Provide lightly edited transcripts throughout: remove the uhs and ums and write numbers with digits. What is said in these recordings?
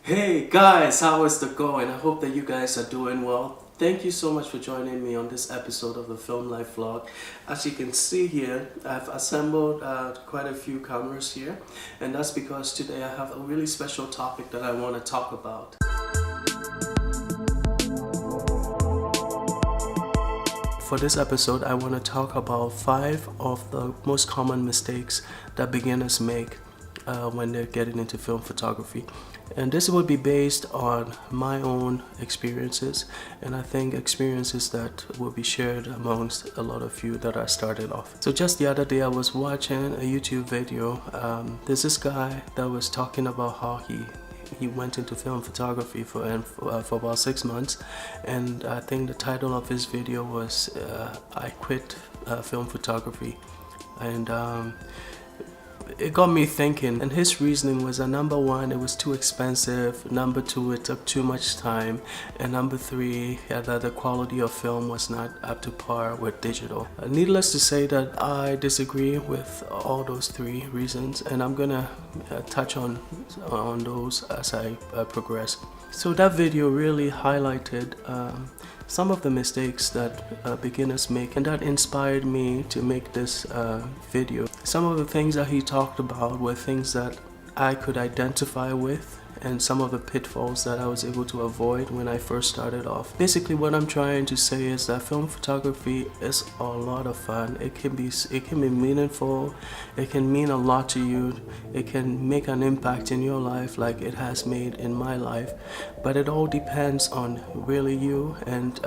Hey guys, how is it going? I hope that you guys are doing well. Thank you so much for joining me on this episode of the Film Life Vlog. As you can see here, I've assembled quite a few cameras here, and that's because today I have a really special topic that I want to talk about. For this episode, I want to talk about 5 of the most common mistakes that beginners make when they're getting into film photography. And this will be based on my own experiences, and I think experiences that will be shared amongst a lot of you that are started off. So just the other day I was watching a YouTube video. There's this guy that was talking about how he went into film photography for about 6 months, and I think the title of his video was I quit film photography. And it got me thinking, and his reasoning was that number 1, it was too expensive, number 2, it took too much time, and number 3, that the quality of film was not up to par with digital. Needless to say that I disagree with all those 3 reasons, and I'm gonna touch on those as I progress. So that video really highlighted some of the mistakes that beginners make, and that inspired me to make this video. Some of the things that he talked about were things that I could identify with, and some of the pitfalls that I was able to avoid when I first started off. Basically, what I'm trying to say is that film photography is a lot of fun. It can be meaningful. It can mean a lot to you. It can make an impact in your life like it has made in my life. But it all depends on really you and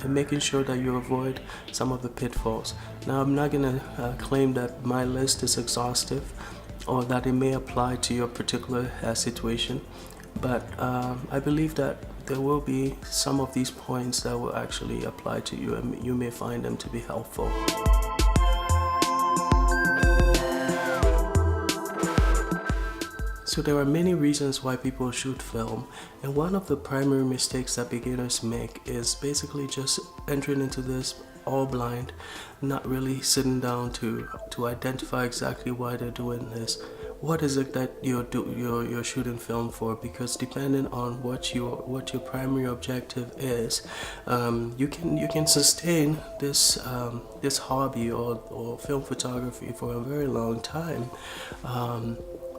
making sure that you avoid some of the pitfalls. Now, I'm not gonna claim that my list is exhaustive, or that it may apply to your particular situation, but I believe that there will be some of these points that will actually apply to you, and you may find them to be helpful. So there are many reasons why people shoot film, and one of the primary mistakes that beginners make is basically just entering into this all blind, not really sitting down to identify exactly why they're doing this. What is it that you're shooting film for? Because depending on what your primary objective is, you can sustain this hobby or film photography for a very long time.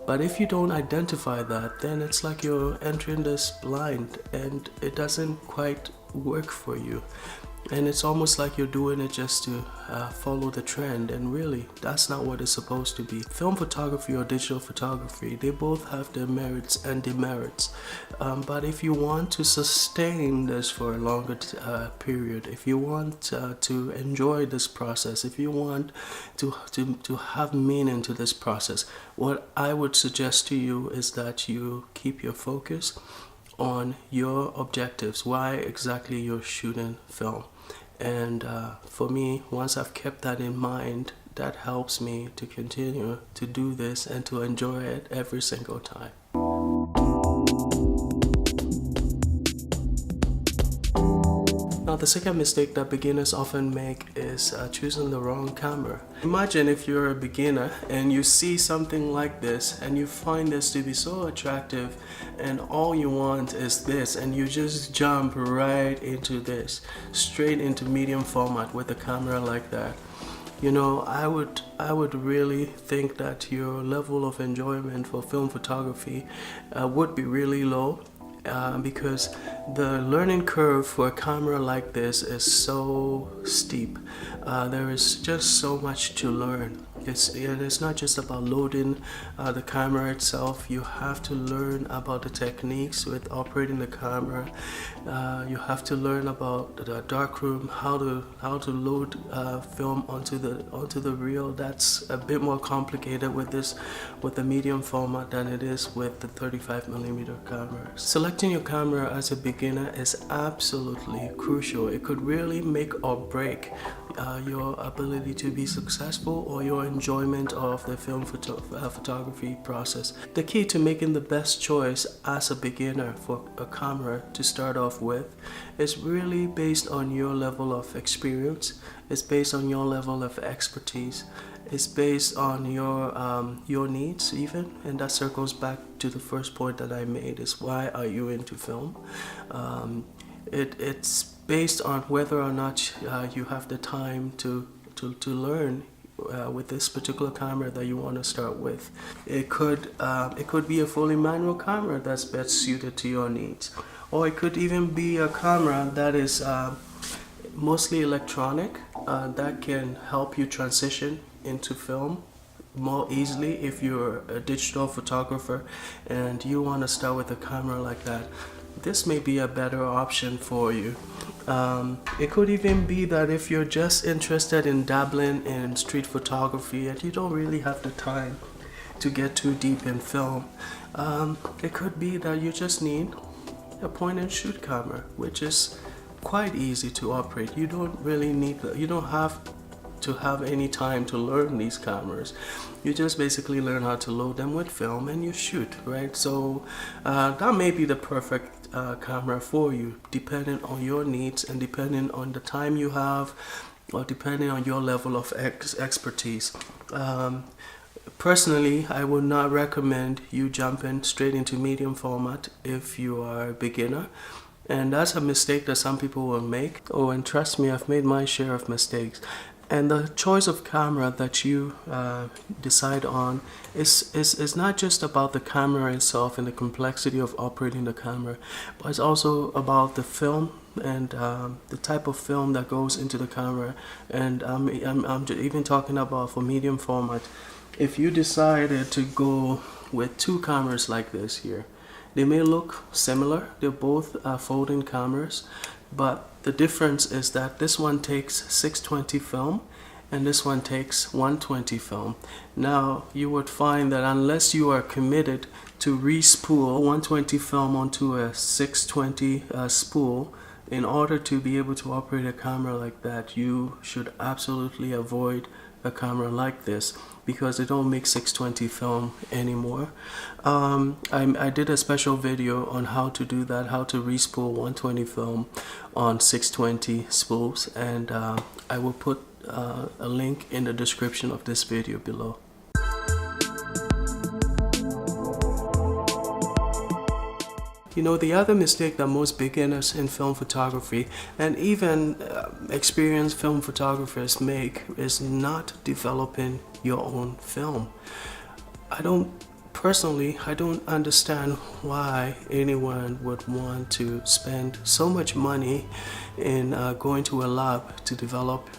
But if you don't identify that, then it's like you're entering this blind, and it doesn't quite work for you. And it's almost like you're doing it just to follow the trend, and really that's not what it's supposed to be. Film photography or digital photography, they both have their merits and demerits, but if you want to sustain this for a longer period, if you want to enjoy this process, if you want to have meaning to this process, what I would suggest to you is that you keep your focus on your objectives, why exactly you're shooting film. And for me, once I've kept that in mind, that helps me to continue to do this and to enjoy it every single time. Now, the second mistake that beginners often make is choosing the wrong camera. Imagine if you're a beginner and you see something like this and you find this to be so attractive, and all you want is this, and you just jump right into this, straight into medium format with a camera like that. You know, I would really think that your level of enjoyment for film photography would be really low. Because the learning curve for a camera like this is so steep. There is just so much to learn. It's not just about loading the camera itself. You have to learn about the techniques with operating the camera. You have to learn about the darkroom, how to load film onto the reel. That's a bit more complicated with the medium format than it is with the 35mm camera. Selecting your camera as a beginner is absolutely crucial. It could really make or break your ability to be successful or your enjoyment of the film photography process. The key to making the best choice as a beginner for a camera to start off with is really based on your level of experience. It's based on your level of expertise. is based on your needs even, and that circles back to the first point that I made, is why are you into film. It's based on whether or not you have the time to learn with this particular camera that you want to start with. It could be a fully manual camera that's best suited to your needs, or it could even be a camera that is mostly electronic, that can help you transition into film more easily if you're a digital photographer and you want to start with a camera like that. This may be a better option for you. It could even be that if you're just interested in dabbling in street photography and you don't really have the time to get too deep in film, it could be that you just need a point and shoot camera, which is quite easy to operate. You don't have to have any time to learn these cameras. You just basically learn how to load them with film and you shoot, right? So that may be the perfect camera for you, depending on your needs and depending on the time you have, or depending on your level of expertise. Personally, I would not recommend you jumping straight into medium format if you are a beginner. And that's a mistake that some people will make. Oh, and trust me, I've made my share of mistakes. And the choice of camera that you decide on is not just about the camera itself and the complexity of operating the camera, but it's also about the film and the type of film that goes into the camera. And I'm even talking about for medium format. If you decided to go with two cameras like this here, they may look similar. They're both folding cameras, but the difference is that this one takes 620 film and this one takes 120 film. Now, you would find that unless you are committed to re-spool 120 film onto a 620 spool, in order to be able to operate a camera like that, you should absolutely avoid a camera like this, because they don't make 620 film anymore. I did a special video on how to do that, how to re-spool 120 film on 620 spools, and I will put a link in the description of this video below. You know, the other mistake that most beginners in film photography and even experienced film photographers make is not developing your own film. I don't understand why anyone would want to spend so much money in going to a lab to develop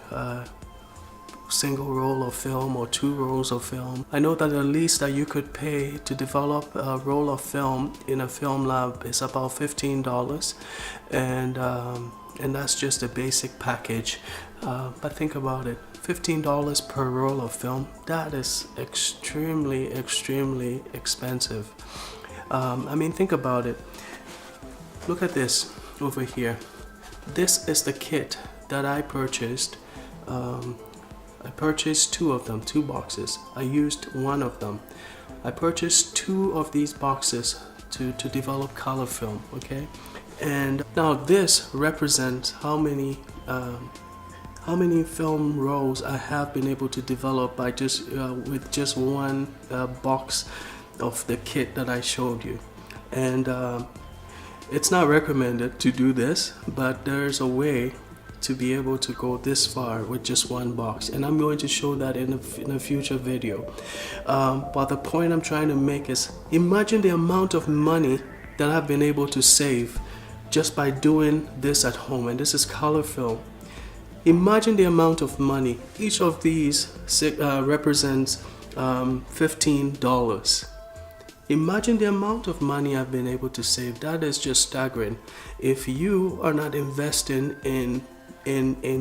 single roll of film or 2 rolls of film. I know that the least that you could pay to develop a roll of film in a film lab is about $15, and that's just a basic package. But think about it, $15 per roll of film, that is extremely expensive. I mean, think about it. Look at this over here. This is the kit that I purchased. I purchased 2 of them, 2 boxes. I used 1 of them. I purchased 2 of these boxes to develop color film, okay? And now this represents how many film rolls I have been able to develop by just with just 1 box of the kit that I showed you. And it's not recommended to do this, but there's a way to be able to go this far with just 1 box, and I'm going to show that in a future video. But the point I'm trying to make is, imagine the amount of money that I've been able to save just by doing this at home, and this is color film. Imagine the amount of money. Each of these represents $15. Imagine the amount of money I've been able to save. That is just staggering. If you are not investing in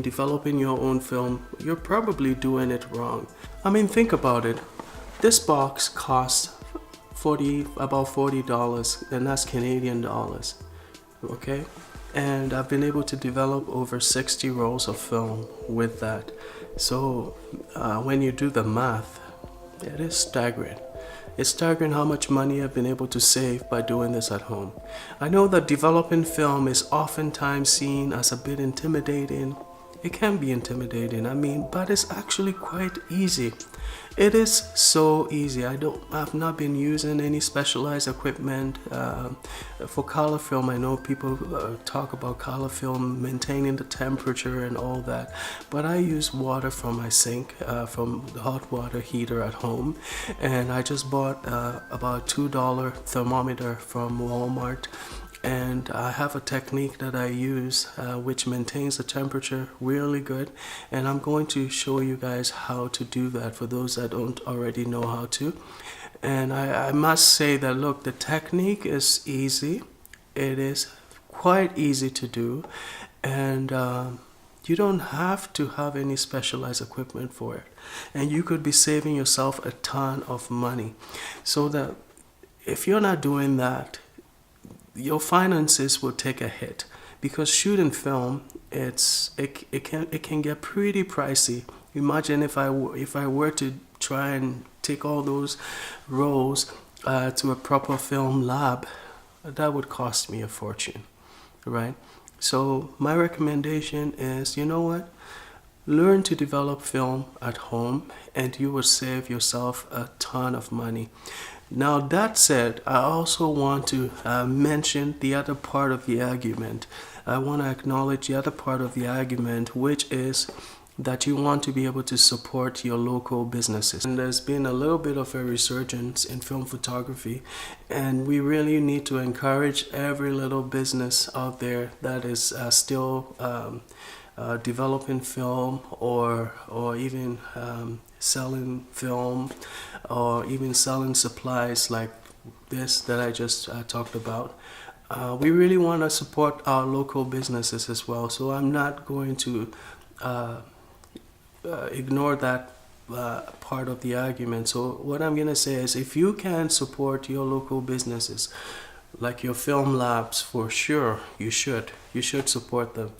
developing your own film, you're probably doing it wrong. I mean, think about it. This box costs about $40, and that's Canadian dollars, okay? And I've been able to develop over 60 rolls of film with that. So when you do the math, it is staggering. It's staggering how much money I've been able to save by doing this at home. I know that developing film is oftentimes seen as a bit intimidating. it can be intimidating. I mean, but it's actually quite easy. It is so easy. I've not been using any specialized equipment for color film. I know people talk about color film, maintaining the temperature and all that, but I use water from my sink, from the hot water heater at home, and I just bought about $2 thermometer from Walmart. And I have a technique that I use which maintains the temperature really good, and I'm going to show you guys how to do that for those that don't already know how to. And I must say that, look, the technique is easy. It is quite easy to do, and you don't have to have any specialized equipment for it, and you could be saving yourself a ton of money. So that if you're not doing that, your finances will take a hit, because shooting film, it can get pretty pricey. Imagine if I were to try and take all those rolls to a proper film lab, that would cost me a fortune, right? So my recommendation is, you know what? Learn to develop film at home, and you will save yourself a ton of money. Now, that said, I also want to mention the other part of the argument. I want to acknowledge the other part of the argument, which is that you want to be able to support your local businesses. And there's been a little bit of a resurgence in film photography, and we really need to encourage every little business out there that is still developing film, or even selling film, or even selling supplies like this that I just talked about. We really want to support our local businesses as well, so I'm not going to ignore that part of the argument. So what I'm going to say is, if you can support your local businesses, like your film labs, for sure you should support them.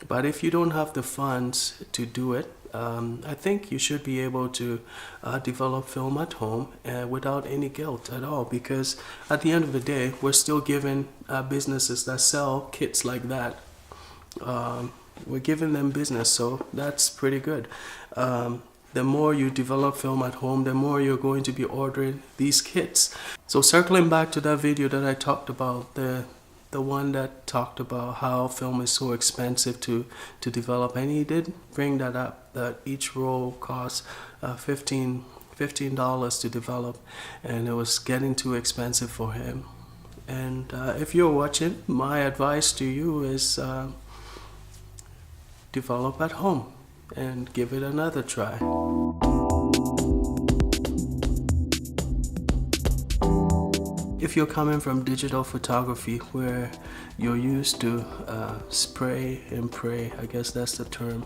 But if you don't have the funds to do it, I think you should be able to develop film at home without any guilt at all, because at the end of the day, we're still giving businesses that sell kits like that, we're giving them business, so that's pretty good. The more you develop film at home, the more you're going to be ordering these kits. So circling back to that video that I talked about, the one that talked about how film is so expensive to develop, and he did bring that up, that each roll costs $15 to develop, and it was getting too expensive for him. And if you're watching, my advice to you is develop at home and give it another try. If you're coming from digital photography, where you're used to spray and pray, I guess that's the term,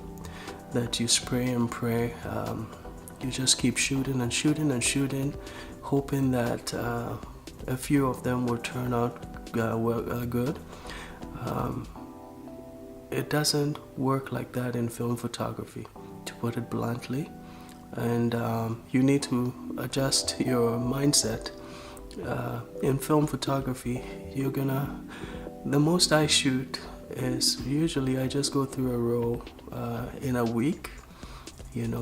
that you spray and pray, you just keep shooting and shooting and shooting, hoping that a few of them will turn out good. It doesn't work like that in film photography, to put it bluntly, and you need to adjust your mindset. In film photography, the most I shoot is usually I just go through a roll in a week,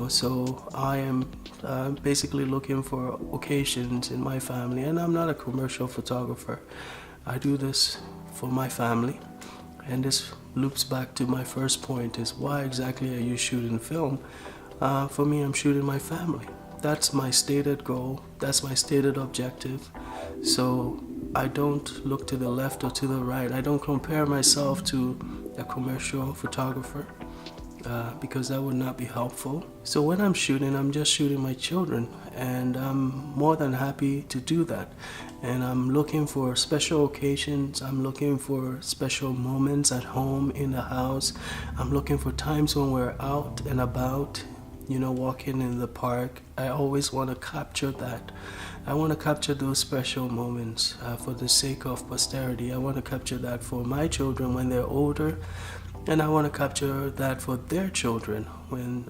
so I am basically looking for occasions in my family, and I'm not a commercial photographer. I do this for my family, and this loops back to my first point, is why exactly are you shooting film? For me, I'm shooting my family. That's my stated goal. That's my stated objective. So I don't look to the left or to the right. I don't compare myself to a commercial photographer because that would not be helpful. So when I'm shooting, I'm just shooting my children, and I'm more than happy to do that. And I'm looking for special occasions. I'm looking for special moments at home, in the house. I'm looking for times when we're out and about, walking in the park. I always want to capture that. I want to capture those special moments for the sake of posterity. I want to capture that for my children when they're older, and I want to capture that for their children when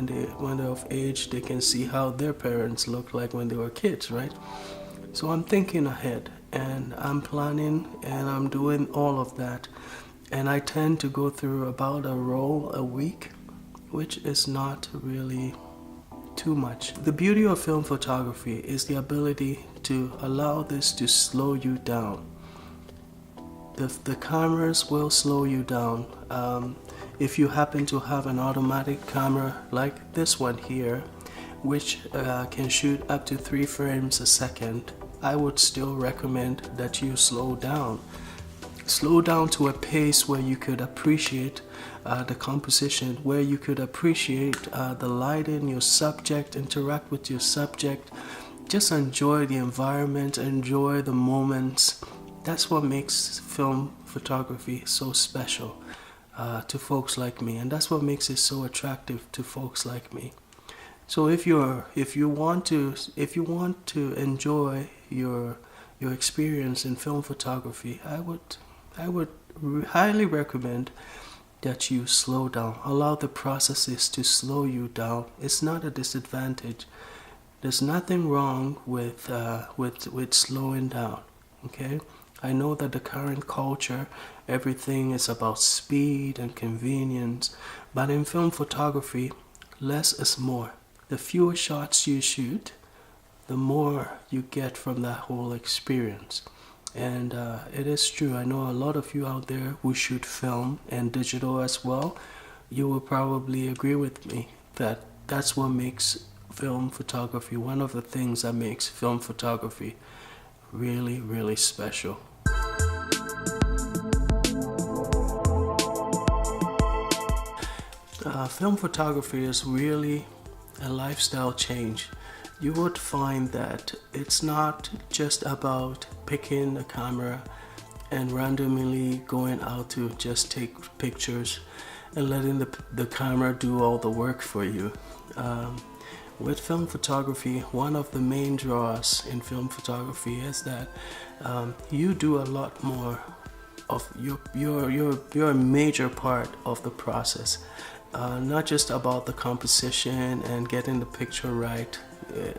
they're of age. They can see how their parents looked like when they were kids, right? So I'm thinking ahead, and I'm planning, and I'm doing all of that. and I tend to go through about a roll a week, which is not really too much. The beauty of film photography is the ability to allow this to slow you down. The cameras will slow you down. If you happen to have an automatic camera like this one here, which can shoot up to 3 frames a second, I would still recommend that you slow down. Slow down to a pace where you could appreciate the composition, where you could appreciate the lighting, your subject, interact with your subject, just enjoy the environment, enjoy the moments. That's what makes film photography so special to folks like me, and that's what makes it so attractive to folks like me. So if you want to enjoy your experience in film photography, I would highly recommend that you slow down. Allow the processes to slow you down. It's not a disadvantage. There's nothing wrong with slowing down. Okay, I know that the current culture, everything is about speed and convenience, but in film photography, less is more. The fewer shots you shoot, the more you get from that whole experience. And it is true, I know a lot of you out there who shoot film and digital as well. You will probably agree with me that that's what makes film photography, one of the things that makes film photography really, really special. Film photography is really a lifestyle change. You would find that it's not just about picking a camera and randomly going out to just take pictures and letting the camera do all the work for you. With film photography, one of the main draws in film photography is that you do a lot more of you're a major part of the process. Not just about the composition and getting the picture right,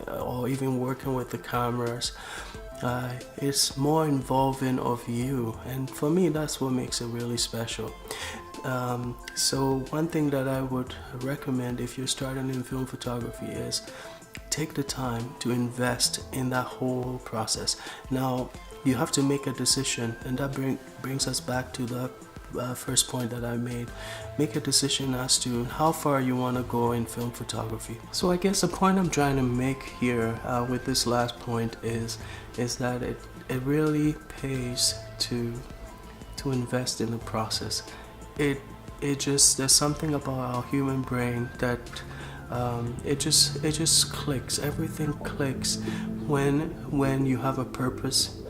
or even working with the cameras. It's more involving of you, and for me that's what makes it really special. So one thing that I would recommend if you're starting in film photography is take the time to invest in that whole process. Now you have to make a decision, and that brings us back to the first point that I made. Make a decision as to how far you want to go in film photography. So I guess the point I'm trying to make here with this last point is that it really pays to invest in the process. It just, there's something about our human brain that it just clicks. Everything clicks when you have a purpose,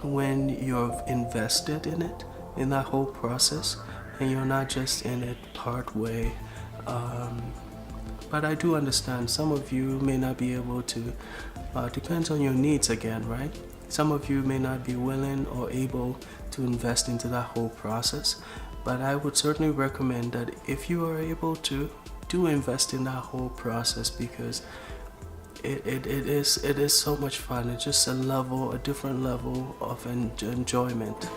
when you're invested in it, in that whole process, and you're not just in it part way. But I do understand some of you may not be able to, depends on your needs again, right? Some of you may not be willing or able to invest into that whole process, but I would certainly recommend that if you are able to, do invest in that whole process, because it is so much fun. It's just a different level of enjoyment.